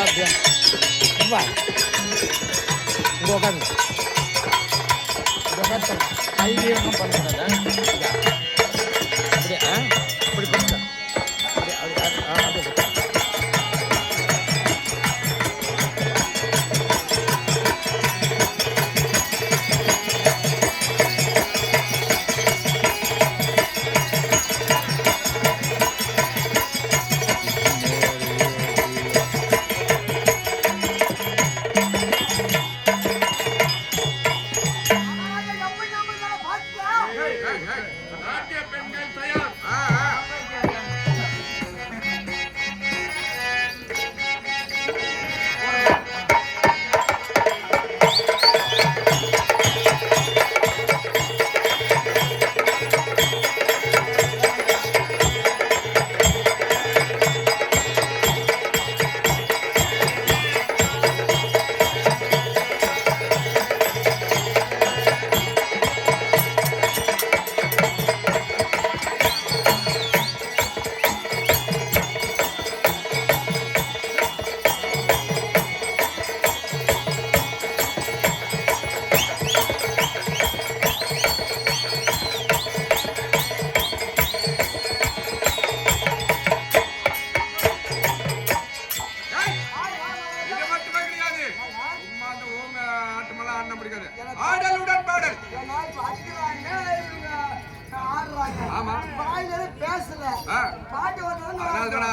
அப்படியா வா இங்கே உட்காந்து கைவியமாக பண்ணுறத அப்படியே அப்படி பண்ணுறேன் அப்படியே அப்படியே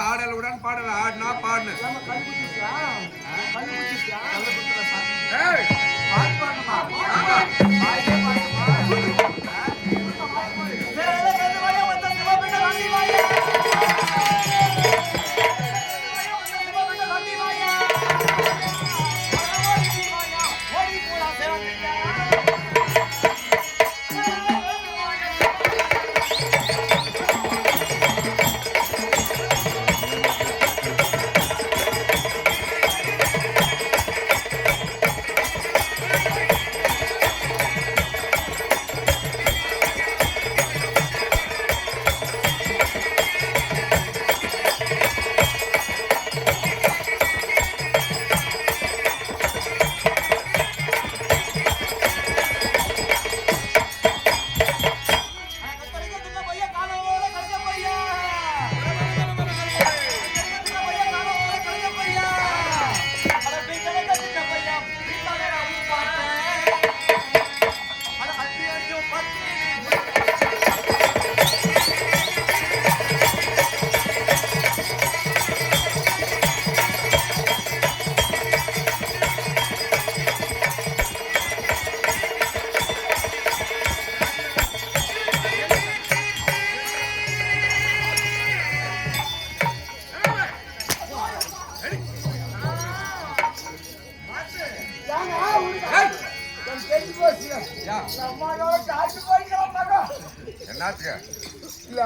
ஆடலுடன் பாடல ஆடினா பாடு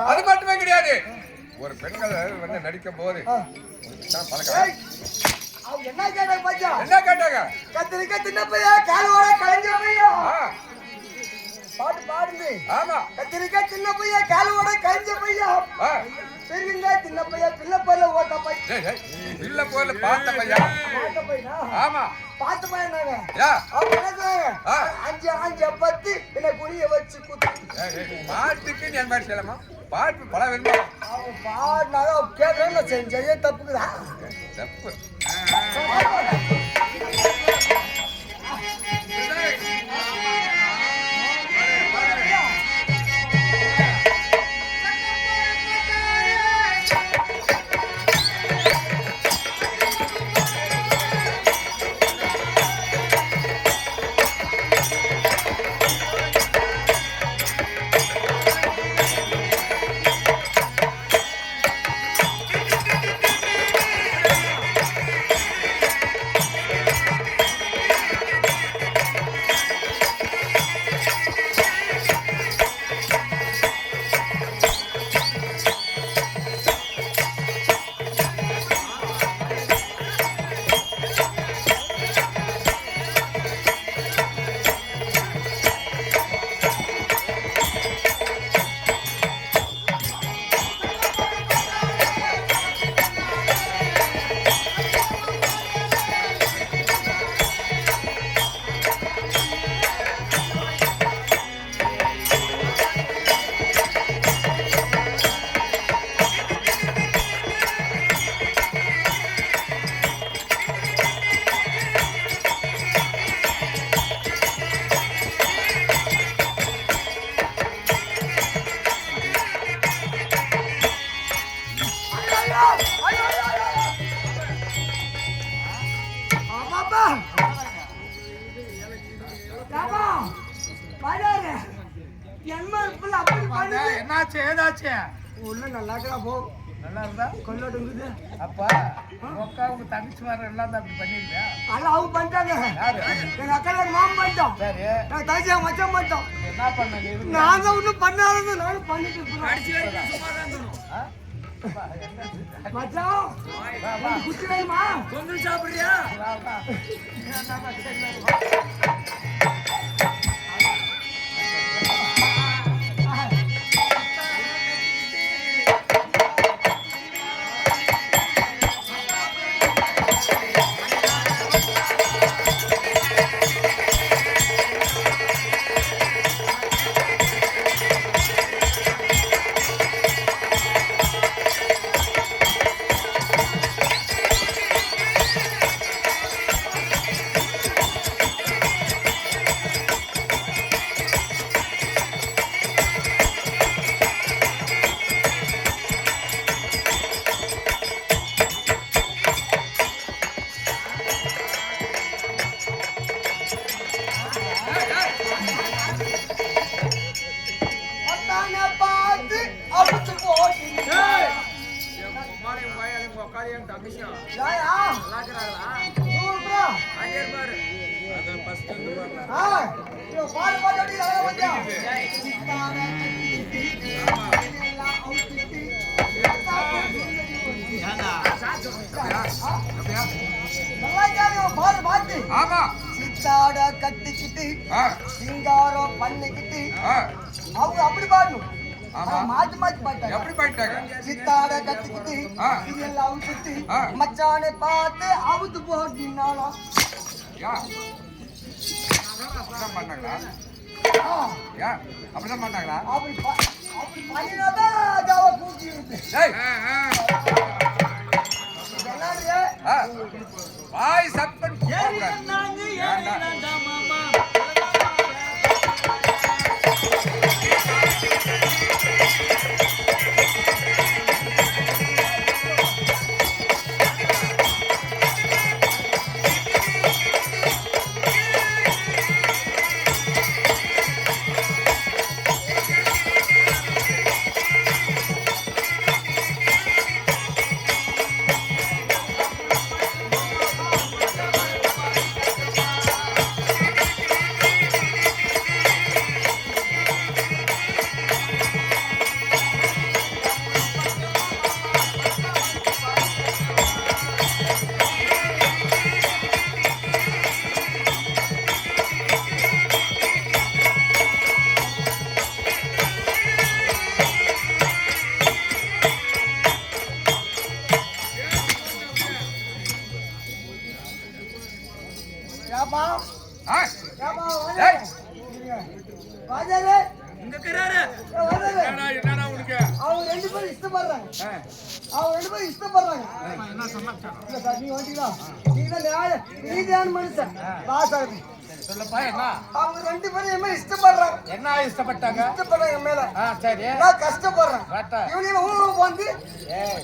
அது மட்டுமே கிடையாது. ஒரு பெண்கள் வந்து நடிக்கும் போது என்ன கேட்டாங்க? என்ன கேட்டாங்க? கத்திரிக்காய் தின்ன பையா காலோட கலைஞ்ச பையா பாட்டு பாடுது. ஆமா, கத்திரிக்காய் தின்ன பையா காலோட கலைஞ்ச பையா பெருங்காய் தின்ன பையா பிள்ளை போல ஓட்ட பையா பிள்ளை போல பார்த்த பையா. ஆமா, பார்த்த பையனாங்க. அஞ்சு அஞ்சு பத்து என்ன குனிய வச்சு குத்து பாட்டுக்கு என் மாதிரி செய்யலாமா? பாட்டு பல வேணுமா? பாடினாலும் கேட்கறேன் செஞ்சதே தப்புக்குதா? தப்பு. ஏப்பா ஏப்பா பாடாரு என்ன இப்ப அப்படி பண்ணு என்னாச்சு ஏதாச்சு உள்ள நல்லா இருக்கா போ நல்லா இருந்தா கொல்லட்டுங்குது அப்பா உங்க உங்க தங்கச்சி வர எல்லாம் தான் அப்படி பண்ணிருக்கியா அதெல்லாம் அவங்க பண்ணிட்டாங்க யாரு எங்க அக்கா மாமன் பண்ணிட்டோம் சரி எங்க தங்கச்சி மச்சான் பண்ணிட்டோம் என்ன பண்ண நீ நான் தான் ஒன்றும் பண்ணாதது நானும் பண்ணிட்டு ஆ? மச்சான் வா, வா. குச்சி வேணுமா பொங்கல் சாப்பிடுறியா வா, வா. என்னம்மா சரி, அத்தான பார்த்து அவுத்து போட்டீங்க யாயா சூப்பரா இவ பாடு பாடு அப்படி நல்லா வந்தா சித்தான கட்டிட்டு எல்லாம் அவுத்திட்டு நல்லா கேளு பாடு பாட்டு ஆமா சித்தாட கட்டிக்கிட்டு ஆ, சிங்காரம் பண்ணிக்கிட்டு ஆ, அவங்க அப்படி பாடணும் ஆமா. மாத்தி மாத்தி பாட்டாங்க எப்படி போயிட்டாங்க சித்தாட கட்டிக்கிட்டு ஆ. இதெல்லாம் அவுத்துட்டு ஆ. மச்சானை பார்த்து அவுத்து போட்டினாலும் யா அப்படிதான் பண்ணாங்களா யா அப்படிதான் பண்ணாங்களா அப்படி பண்ணினாதான் அதாவை கூட்டி இருக்கு டேய் என்னது ஆ, வாய் சத்தம் போடக்கூடாது. வேண்டாம். ஏப்பா ஆ, ஏப்பா டேய். வாஜாரு இங்க இருக்கிறாரு வாஜாரு என்னடா உனக்கு அவங்க ரெண்டு பேரும் இஷ்டப்படுறாங்க ஆ, அவங்க ரெண்டு பேரும் இஷ்டப்படுறாங்க என்ன சமாச்சாரம் இல்ல சார் நீங்க வந்துட்டீங்களா நீங்க தான் நியாய நீதியான மனுஷன் பாசாதி சொல்லப்பா என்ன அவங்க ரெண்டு பேரும் என் மேல இஷ்டப்படுறாங்க என்ன இஷ்டப்பட்டாங்க இஷ்டப்படுறாங்க என் மேல ஆ சரி நான் கஷ்டப்படுறேன் வாட்டா. இவனையும் ஊருக்கு வந்து ஏய்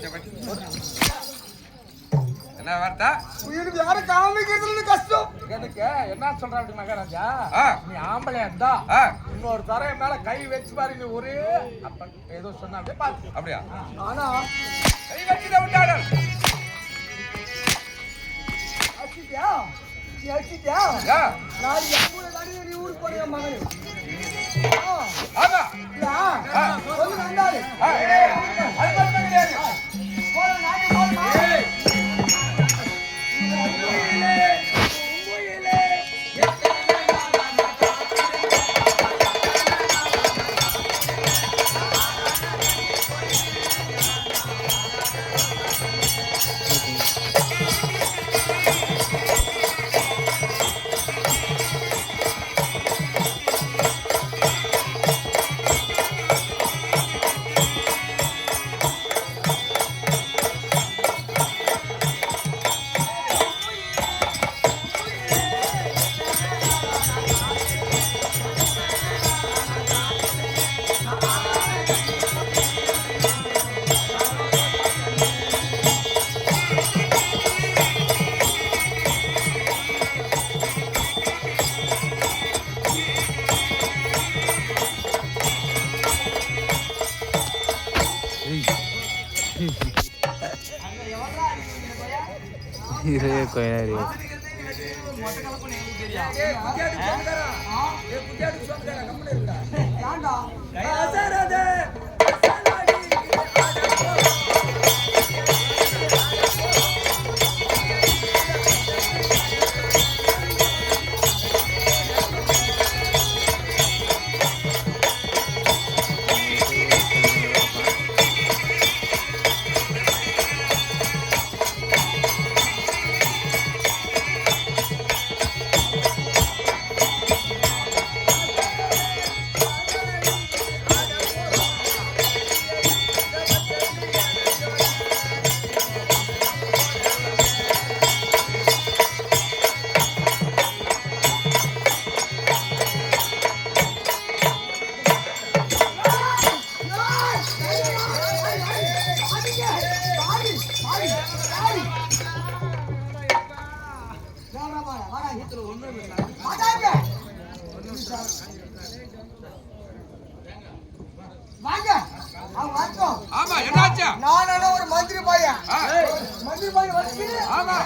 என்ன வார்த்தை இவனுக்கு யாரும் காமிக்கிறதுல கஷ்டம் எனக்கு என்ன சொல்ற அப்படி மகாராஜா ஆ. நீ ஆம்பளையா இருந்தா ஆ, இன்னொரு தர என் மேல கை வச்சு பாருங்க ஒரே அப்ப ஏதோ சொன்னா அப்படியே பாத்து அப்படியா ஆனா கை வச்சுட விட்டாடு அடிச்சிட்டியா நீ அடிச்சிட்டியா யா நான் எவ்வளவு நடிகை நீ ஊருக்கு போறிய மகனே ஆமா சொல்லு வந்தாரு ஆ, அது மட்டும் கிடையாது போற நானே போறமா கொயனாரி ஆமா என்னாச்சா? நானான ஒரு மந்திரி பையன். மந்திரி பையன் வந்து ஆமா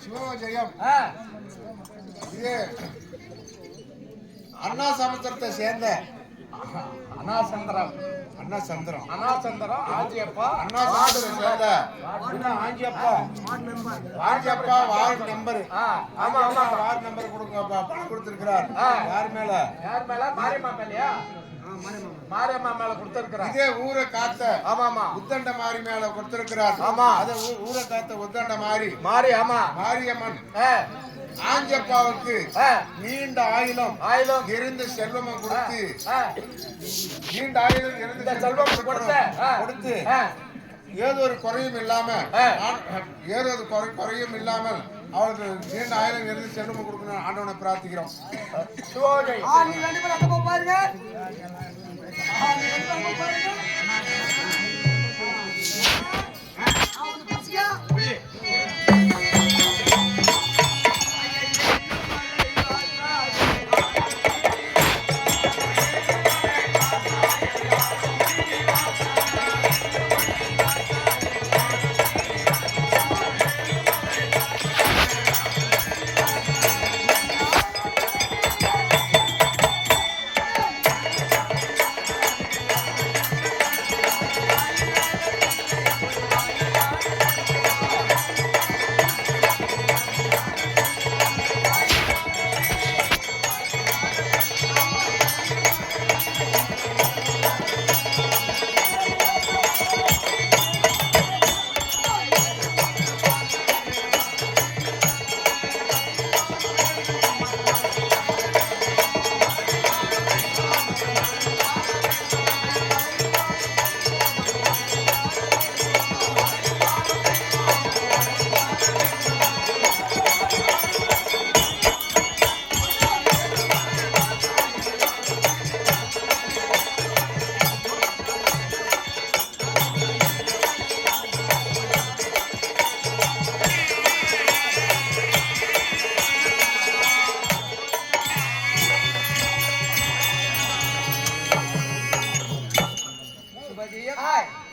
சிவஜெயம் இது அண்ணா சமுத்திரத்தை சேர்ந்த அனாசந்திரம் அண்ணாசந்திரம் ஆஞ்சியப்பா அண்ணா சமுத்திரத்தை சேர்ந்த ஆஞ்சியப்பா ஆஞ்சியப்பா வார்டு நம்பர் ஆமா ஆமா வார்டு நம்பர் கொடுங்க பணம் கொடுத்திருக்கிறார். யார் மேல? யார் மேல? மாரியம்மா மேலயா? மாரியம்மா மேல கொடுத்திருக்கிறார். இதே ஊரை காத்த ஆமா உத்தண்ட மாரி மேல கொடுத்திருக்கிறார். ஆமா. அத ஊரை காத்த உத்தண்ட மாரி மாரி ஆமா மாரியம்மன் ஆஞ்சப்பாவுக்கு நீண்ட ஆயுளம் நிறைந்த செல்வமும் கொடுத்து நீண்ட ஆயுளம் நிறைந்த செல்வம் கொடுத்து ஏதோ ஒரு குறையும் இல்லாமல் அவருக்கு நீண்ட ஆயுளம் நிறைந்த செல்வமும் கொடுக்கணும் ஆண்டவனை பிரார்த்திக்கிறோம். நீ ரெண்டு பேரும் அங்க போய் பாருங்க.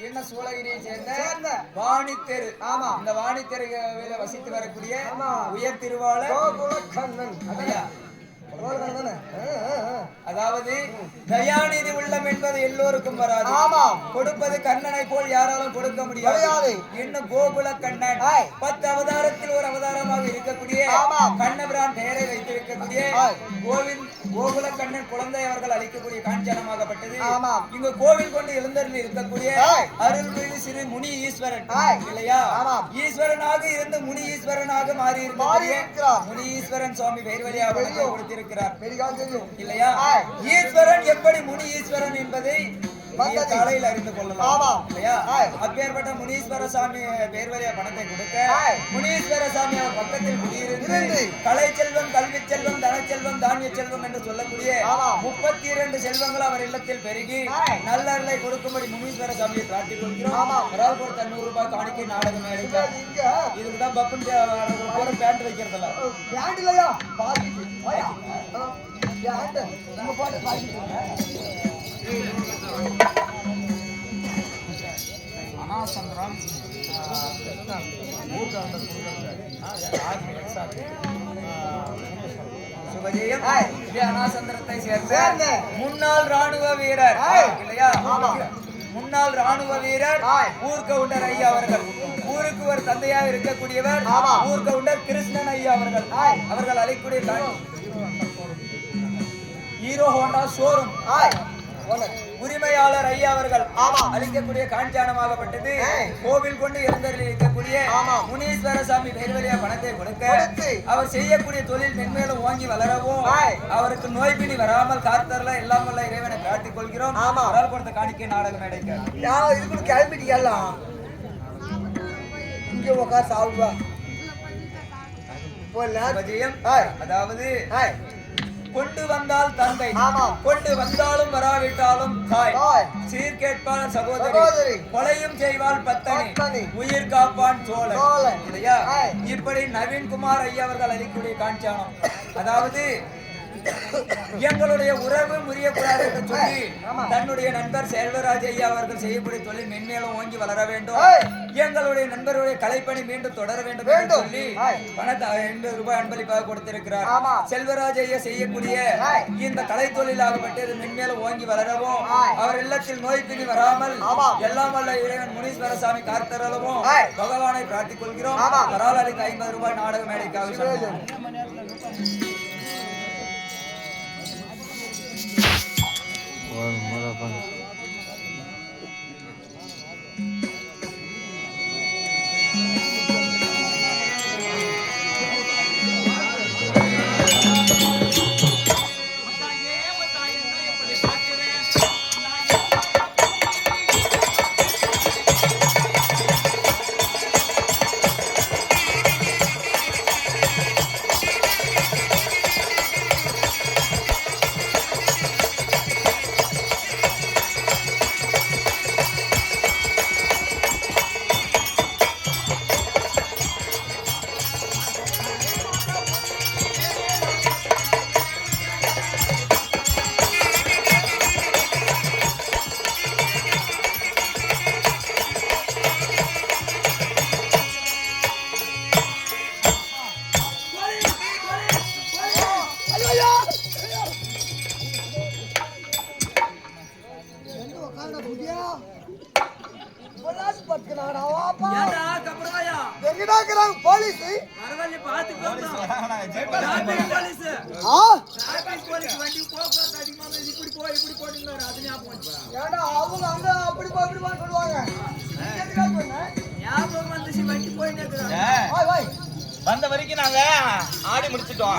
என்ன சூளகிரியை சேர்ந்த வாணித்தெரு. ஆமா, இந்த வாணித்தெருவில் வசித்து வரக்கூடிய உயர் திருவாளர் கண்ணன். ஐயா அதாவது தயாநிதி உள்ளம் என்பது எல்லோருக்கும் வராது. ஆமாம். கொடுப்பது கண்ணனை போல் யாராலும் கொடுக்க முடியாது. இன்னும் கோகுல கண்ணன் 10 அவதாரத்தில் ஒரு அவதாரமாக இருக்கக்கூடிய கண்ணபிரான் பெயரை வைத்திருக்கக்கூடிய கோகுல கண்ணன் குழந்தை அவர்கள் அளிக்கக்கூடிய காஞ்சனமாகப்பட்டது. இங்கு கோவில் கொண்டு எழுந்தருள் இருக்கக்கூடிய அருள்மிகு சிறு முனி ஈஸ்வரன் இல்லையா? ஈஸ்வரனாக இருந்து முனி ஈஸ்வரனாக மாறி இருக்கிறார். முனி ஈஸ்வரன் சுவாமி பெயர் வழியாக கொடுத்திருக்கிறார் இல்லையா? ஈஸ்வரன் எப்படி முனி ஈஸ்வரன் என்பதை காலையில் அறிந்து கொள்ளலாம் இல்லையா? அப்பேற்பட்ட முனீஸ்வர சாமி பேர் வழியா பணத்தை கொடுக்க முனீஸ்வர சாமி அவர் பக்கத்தில் குடியிருந்து கலை செல்வம், கல்வி செல்வம், தன செல்வம், தானிய செல்வம் என்று சொல்லக்கூடிய 32 செல்வங்கள் அவர் இல்லத்தில் பெருகி நல்லருளை கொடுக்கும்படி முனீஸ்வர சாமியை பிரார்த்திக் கொள்கிறோம். ஒரு கொடுத்த 100 ரூபாய் காணிக்கை நாடகம் மேடைக்க இதுக்குதான் பப்புன் போற பேண்ட் வைக்கிறதுல பேண்ட் இல்லையா? அனாசந்திரம் சுபஜெயம் அனாசந்திரத்தை சேர்ந்த முன்னாள் ராணுவ வீரர் இல்லையா? முன்னாள் ராணுவ வீரர் ஊர்கவுண்டர் ஐயா அவர்கள், ஊருக்கு ஒரு தந்தையாக இருக்கக்கூடியவர் ஊர்கவுண்டர் கிருஷ்ணன் ஐயா அவர்கள். அவர்கள் அழைக்கூடிய ஹீரோ ஹோண்டா ஷோரூம் உரிமையாளர் ஐயா அவர்கள் அளிக்கக்கூடிய காஞ்சானமாகப்பட்டது. கோவில் கொண்டு எழுந்தருளி இருக்கக்கூடிய முனீஸ்வர சாமி பெருவழியா பணத்தை கொடுக்க அவர் செய்யக்கூடிய தொழில் மென்மேலும் ஓங்கி வளரவும் அவருக்கு நோய் பிணி வராமல் காத்தரல எல்லாம் வல்ல இறைவனை பிரார்த்திக் கொள்கிறோம். அவரால் கொடுத்த காணிக்கை நாடகம் மேடைக்க கிளம்பிட்டீங்களா? இங்க உட்கார் சாப்பிடுவா. அதாவது கொண்டு வந்தால் தந்தை, கொண்டு வந்தாலும் வராவிட்டாலும் தாய், சீர்கேட்பான் சகோதரி, கொலையும் செய்வாள் பத்தனி, உயிர் காப்பான் சோழன் இல்லையா? இப்படி நவீன்குமார் ஐயா அவர்கள் அளிக்கூடிய காஞ்சானம். அதாவது எங்களுடைய உறவு முறியக்கூடாது என்று சொல்லி தன்னுடைய நண்பர் செல்வராஜ் ஐயா அவர்கள் செய்யக்கூடிய தொழில் மென்மேலும் ஓங்கி வளர வேண்டும், எங்களுடைய நண்பருடைய கலைப்பணி மீண்டும் தொடர வேண்டும் என்று சொல்லி பணத்தை 50 ரூபாய் அன்பளிப்பாக கொடுத்திருக்கிறார். செல்வராஜ் ஐயா செய்யக்கூடிய இந்த கலை தொழிலாகப்பட்டது மென்மேலும் ஓங்கி வளரவும் அவர் இல்லத்தில் நோய் பிணி வராமல் எல்லாம் வல்ல இறைவன் முனீஸ்வர சாமி காத்தரளவும் பகவானை பிரார்த்திக் கொள்கிறோம். பராளருக்கு 50 ரூபாய் நாடக மேடைக்காக வந்த வரைக்கும் நாங்க ஆடி முடிச்சிட்டோம்.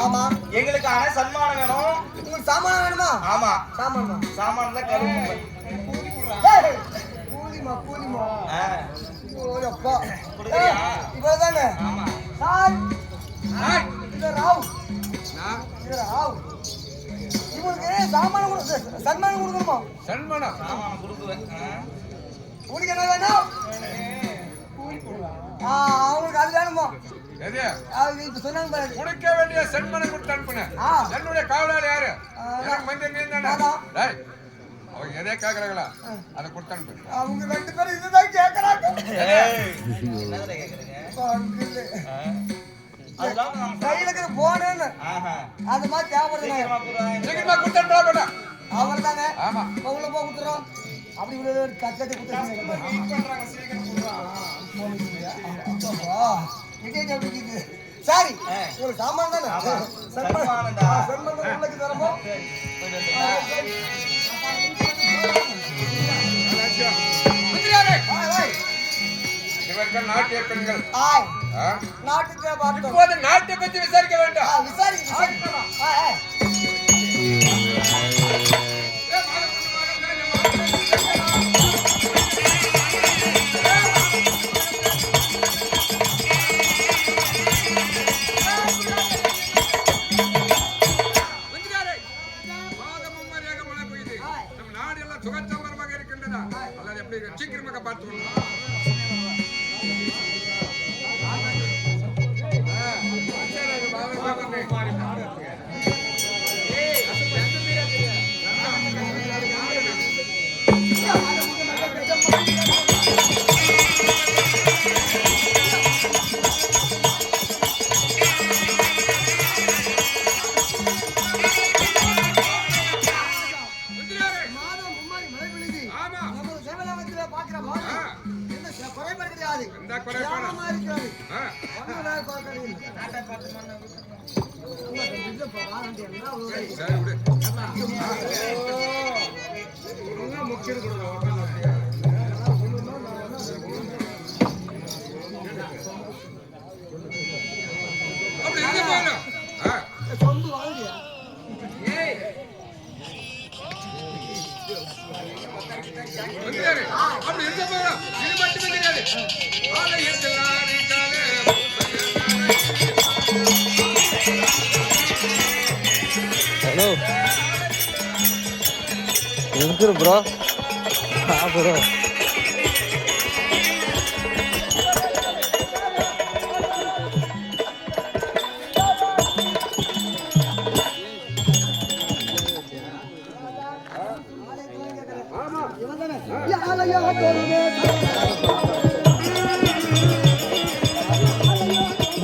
எங்களுக்கு ஆனா சன்மானம் வேணும். உங்களுக்கு சாமான் வேணுமா? ஆமா சாமான் சாமான்ல கழுவு கூலிமா இவ்வளவுதானே? இவங்களுக்கு சாமான் சன்மானம் கொடுக்கணுமா? சன்மானம் கொடுக்குவேன். உனக்கு என்ன வேணும்? அவங்களுக்கு அது வேணுமா? சொன்னாங்க கொடுக்க வேண்டிய சன்மானம் கொடுத்து அனுப்புனேன். என்னுடைய காவலாளி யாரு? மந்திரி நீ தானே? அவங்க எதே கேக்குறாங்களா அதை கொடுத்து அனுப்பு. அவங்க 2 பேரும் இதுதான் கேக்குறாங்க. கையில இருக்கிற போனேன்னு அந்த மாதிரி தேவைப்படுது சீக்கிரமா கொடுத்தா அவர் தாங்க ஆமா உள்ள போக கொடுத்துறோம் அப்படி உள்ள கட்டத்தை கொடுத்து சரி ஒரு சாமான் தானே உள்ளக்கு தரமோ இவர்கள் நாட்டிய பெண்கள் நாட்டுக்கு பார்த்தோம் இப்போது நாட்டை பற்றி விசாரிக்க வேண்டாம் விசாரிக்கலாம் சுகச்சம்பரமாக இருக்கின்றதா அல்லது எப்படி சீக்கிரமாக பார்த்து அப்படி இருக்க போறோம் இது மட்டுமே ஹலோ எங்க ப்ரோ ப்ரோ ஆமா